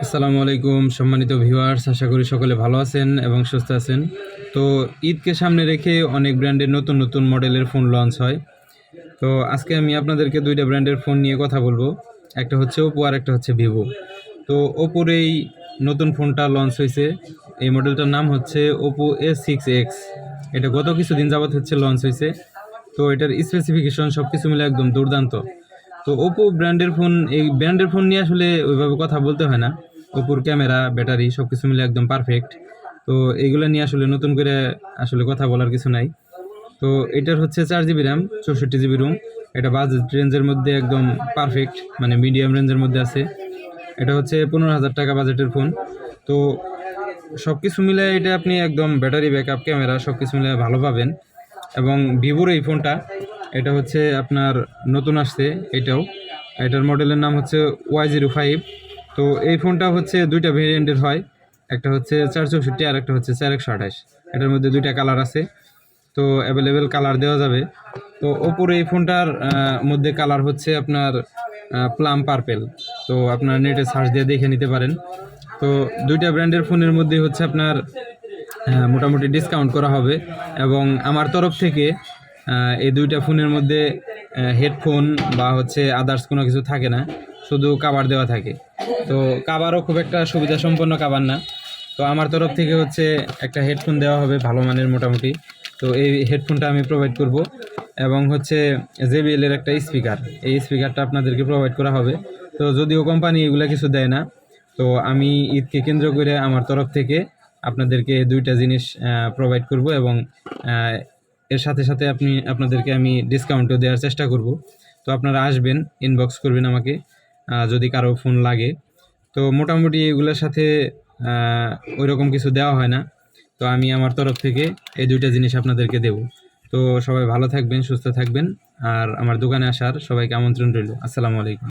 আসসালামু আলাইকুম সম্মানিত ভিউয়ার্স, আশা করি সকলে ভালো আছেন এবং সুস্থ আছেন। তো ঈদকে সামনে রেখে অনেক ব্র্যান্ডের নতুন নতুন মডেলের ফোন লঞ্চ হয়। তো আজকে আমি আপনাদেরকে দুইটা ব্র্যান্ডের ফোন নিয়ে কথা বলবো। একটা হচ্ছে ওপো আর একটা হচ্ছে ভিভো। তো ওপোর এই নতুন ফোনটা লঞ্চ হয়েছে। এই মডেলটার নাম হচ্ছে ওপো A6X। এটা গত কিছুদিন যাবত হচ্ছে লঞ্চ হয়েছে। তো এটার স্পেসিফিকেশন সব কিছু মিলে একদম দুর্দান্ত। তো ওপো ব্র্যান্ডের ফোন, এই ব্র্যান্ডের ফোন নিয়ে আসলে ওইভাবে কথা বলতে হয় না। ওপোর ক্যামেরা, ব্যাটারি সব কিছু মিলে একদম পারফেক্ট। তো এইগুলো নিয়ে আসলে নতুন করে আসলে কথা বলার কিছু নাই। তো এটার হচ্ছে 4 জিবি র্যাম, 64 জিবি রুম। এটা বাজেট রেঞ্জের মধ্যে একদম পারফেক্ট, মানে মিডিয়াম রেঞ্জের মধ্যে আছে। এটা হচ্ছে 15,000 টাকা বাজেটের ফোন। তো সব কিছু মিলে এটা আপনি একদম ব্যাটারি ব্যাকআপ, ক্যামেরা সব কিছু মিলে ভালো পাবেন। এবং ভিভোর এই ফোনটা, এটা হচ্ছে আপনার নতুন আসছে এটাও। এটার মডেলের নাম হচ্ছে Y05। তো এই ফোনটা হচ্ছে দুইটা ভেরিয়েন্টের হয়, একটা হচ্ছে 464 আর একটা হচ্ছে 4128। এটার মধ্যে দুইটা কালার আছে। তো অ্যাভেলেবেল কালার দেওয়া যাবে। তো ওপোর এই ফোনটার মধ্যে কালার হচ্ছে আপনার প্লাম পার্পেল। তো আপনার নেটে সার্চ দিয়ে দেখে নিতে পারেন। তো দুইটা ব্র্যান্ডের ফোনের মধ্যে হচ্ছে আপনার মোটামুটি ডিসকাউন্ট করা হবে। এবং আমার তরফ থেকে এই দুইটা ফোনের মধ্যে হেডফোন বা হচ্ছে আদার্স কোনো কিছু থাকে না, শুধু কাভার দেওয়া থাকে। তো কাভারও খুব একটা সুবিধা সম্পন্ন কাভার না। তো আমার তরফ থেকে হচ্ছে একটা হেডফোন দেওয়া হবে ভালো মানের মোটামুটি। তো এই হেডফোনটা আমি প্রোভাইড করব। এবং হচ্ছে JBL এর একটা স্পিকার, এই স্পিকারটা আপনাদেরকে প্রোভাইড করা হবে। তো যদিও কোম্পানি এগুলো কিছু দেয় না, তো আমি ঈদকে কেন্দ্র করে আমার তরফ থেকে আপনাদেরকে দুইটা জিনিস প্রোভাইড করব। এবং এর সাথে সাথে আপনাদেরকে আমি ডিসকাউন্টও দেওয়ার চেষ্টা করব। তো আপনারা আসবেন, ইনবক্স করবেন আমাকে যদি কারো ফোন লাগে। তো মোটামুটি এগুলোর সাথে ওই রকম কিছু দেওয়া হয় না। তো আমি আমার তরফ থেকে এই দুইটা জিনিস আপনাদেরকে দেব। তো সবাই ভালো থাকবেন, সুস্থ থাকবেন। আর আমার দোকানে আসার সবাইকে আমন্ত্রণ রইল। আসসালামু আলাইকুম।